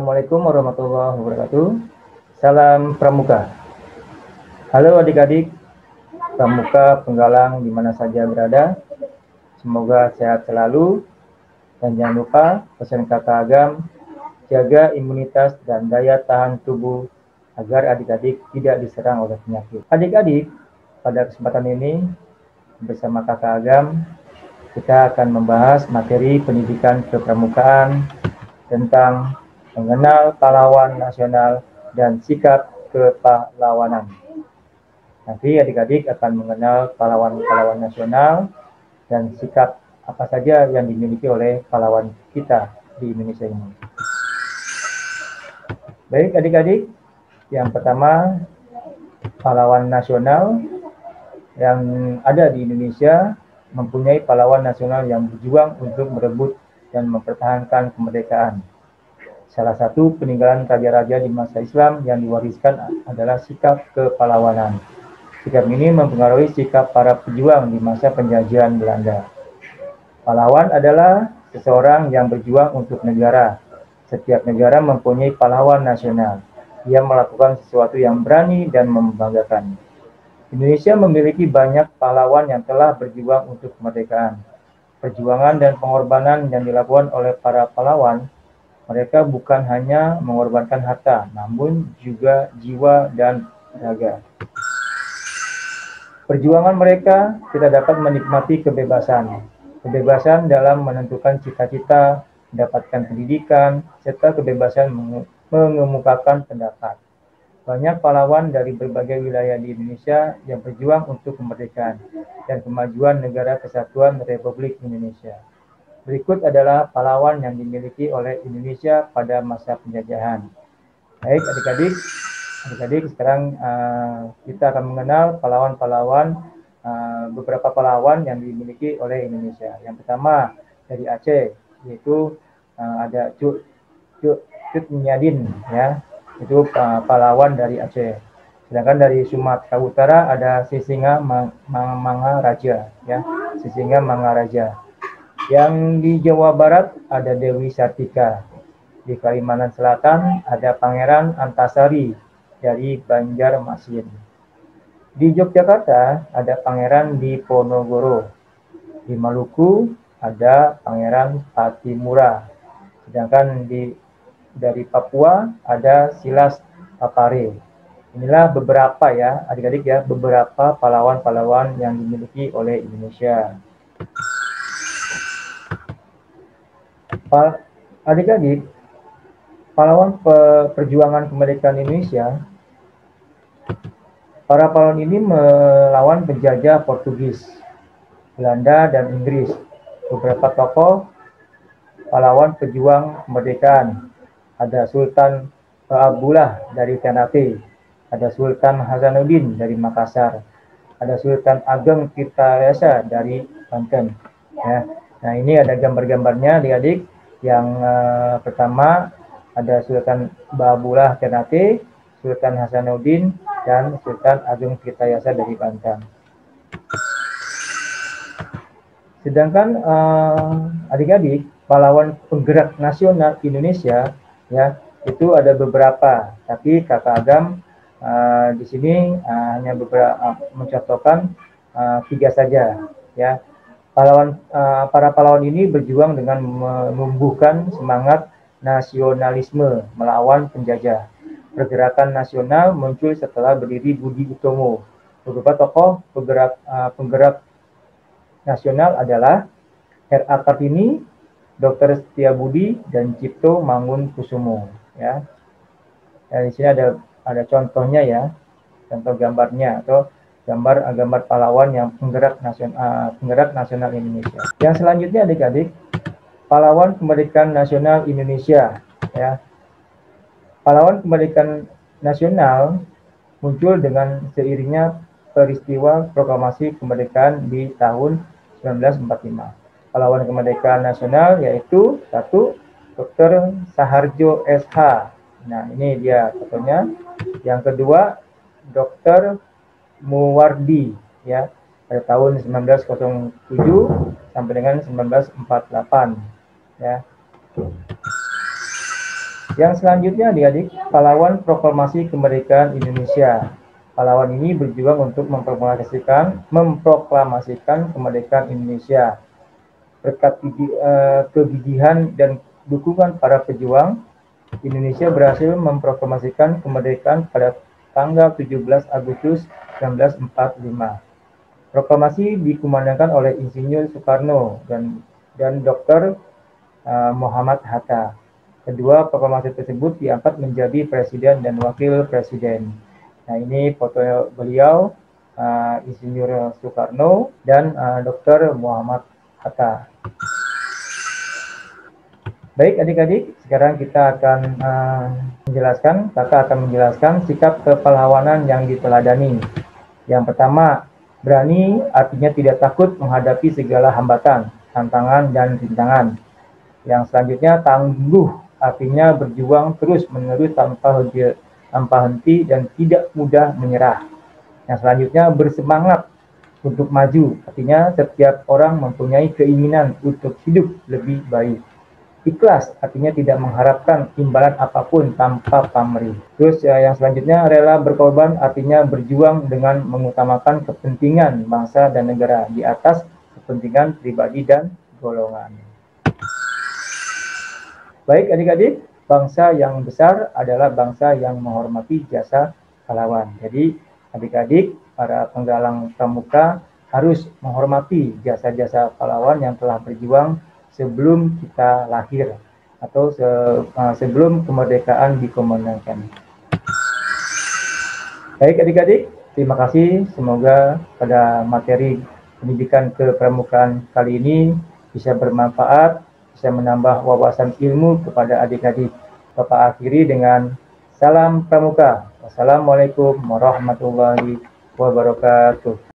Assalamualaikum warahmatullahi wabarakatuh. Salam Pramuka. Halo adik-adik Pramuka penggalang di mana saja berada. Semoga sehat selalu. Dan jangan lupa pesan kakak Agam, jaga imunitas dan daya tahan tubuh agar adik-adik tidak diserang oleh penyakit. Adik-adik, pada kesempatan ini bersama kakak Agam, kita akan membahas materi pendidikan kepramukaan tentang mengenal pahlawan nasional dan sikap kepahlawanan. Nanti adik-adik akan mengenal pahlawan-pahlawan nasional dan sikap apa saja yang dimiliki oleh pahlawan kita di Indonesia ini. Baik adik-adik, yang pertama pahlawan nasional yang ada di Indonesia mempunyai pahlawan nasional yang berjuang untuk merebut dan mempertahankan kemerdekaan. Salah satu peninggalan raja-raja di masa Islam yang diwariskan adalah sikap kepahlawanan. Sikap ini mempengaruhi sikap para pejuang di masa penjajahan Belanda. Pahlawan adalah seseorang yang berjuang untuk negara. Setiap negara mempunyai pahlawan nasional. Ia melakukan sesuatu yang berani dan membanggakan. Indonesia memiliki banyak pahlawan yang telah berjuang untuk kemerdekaan. Perjuangan dan pengorbanan yang dilakukan oleh para pahlawan, mereka bukan hanya mengorbankan harta, namun juga jiwa dan raga. Perjuangan mereka tidak dapat menikmati kebebasan. Kebebasan dalam menentukan cita-cita, mendapatkan pendidikan, serta kebebasan mengemukakan pendapat. Banyak pahlawan dari berbagai wilayah di Indonesia yang berjuang untuk kemerdekaan dan kemajuan Negara Kesatuan Republik Indonesia. Berikut adalah pahlawan yang dimiliki oleh Indonesia pada masa penjajahan. Baik adik-adik sekarang kita akan mengenal pahlawan-pahlawan, beberapa pahlawan yang dimiliki oleh Indonesia. Yang pertama dari Aceh, yaitu ada Cut Nyadin, ya, itu pahlawan dari Aceh. Sedangkan dari Sumatera Utara ada Sisinga Mangaraja, ya, Sisinga Mangaraja. Yang di Jawa Barat ada Dewi Sartika. Di Kalimantan Selatan ada Pangeran Antasari dari Banjarmasin. Di Yogyakarta ada Pangeran Diponegoro. Di Maluku ada Pangeran Patimura. Sedangkan dari Papua ada Silas Papare. Inilah beberapa, ya adik-adik, ya, beberapa pahlawan-pahlawan yang dimiliki oleh Indonesia. Adik-adik, pahlawan perjuangan kemerdekaan Indonesia, para pahlawan ini melawan penjajah Portugis, Belanda, dan Inggris. Beberapa tokoh pahlawan pejuang kemerdekaan, ada Sultan Abdullah dari Ternate, ada Sultan Hasanuddin dari Makassar, ada Sultan Ageng Tirtayasa dari Banten. Ya. Nah, ini ada gambar-gambarnya adik-adik. Yang pertama ada Sultan Babullah Ternate, Sultan Hasanuddin, dan Sultan Ageng Tirtayasa dari Banten. Sedangkan adik-adik, pahlawan penggerak nasional Indonesia, ya, itu ada beberapa. Tapi kakak Agam di sini hanya beberapa mencontohkan 3 saja, ya. Para pahlawan ini berjuang dengan menumbuhkan semangat nasionalisme melawan penjajah. Pergerakan nasional muncul setelah berdiri Budi Utomo. Beberapa tokoh penggerak nasional adalah R.A. Kartini, Dr. Setiabudi, dan Cipto Mangunkusumo. Ya. Di sini ada contohnya, ya, contoh gambarnya atau gambar pahlawan yang penggerak nasional Indonesia. Yang selanjutnya adik-adik, pahlawan kemerdekaan nasional Indonesia, ya. Pahlawan kemerdekaan nasional muncul dengan seiringnya peristiwa proklamasi kemerdekaan di tahun 1945. Pahlawan kemerdekaan nasional yaitu 1. Dr. Saharjo SH. Nah, ini dia fotonya. Yang kedua, Dr. Muwardi, ya, pada tahun 1907 sampai dengan 1948, ya. Yang selanjutnya adik-adik, pahlawan proklamasi kemerdekaan Indonesia. Pahlawan ini berjuang untuk memproklamasikan kemerdekaan Indonesia. Berkat kegigihan dan dukungan para pejuang, Indonesia berhasil memproklamasikan kemerdekaan pada tanggal 17 Agustus 1945. Proklamasi dikumandangkan oleh Insinyur Soekarno dan Dr. Muhammad Hatta. Kedua proklamasi tersebut diangkat menjadi presiden dan wakil presiden. Nah, ini foto beliau, Insinyur Soekarno dan Dr. Muhammad Hatta. Baik adik-adik, sekarang kita akan kakak akan menjelaskan sikap kepahlawanan yang diteladani. Yang pertama, berani artinya tidak takut menghadapi segala hambatan, tantangan, dan rintangan. Yang selanjutnya, tangguh artinya berjuang terus-menerus tanpa henti dan tidak mudah menyerah. Yang selanjutnya, bersemangat untuk maju, artinya setiap orang mempunyai keinginan untuk hidup lebih baik. Ikhlas artinya tidak mengharapkan imbalan apapun tanpa pamrih. Terus yang selanjutnya, rela berkorban artinya berjuang dengan mengutamakan kepentingan bangsa dan negara di atas kepentingan pribadi dan golongan. Baik adik-adik, bangsa yang besar adalah bangsa yang menghormati jasa pahlawan. Jadi adik-adik, para penggalang pramuka harus menghormati jasa-jasa pahlawan yang telah berjuang sebelum kita lahir atau sebelum kemerdekaan dikumandangkan. Baik adik-adik, terima kasih. Semoga pada materi pendidikan kepramukaan kali ini bisa bermanfaat, bisa menambah wawasan ilmu kepada adik-adik. Bapak akhiri dengan salam pramuka. Wassalamualaikum warahmatullahi wabarakatuh.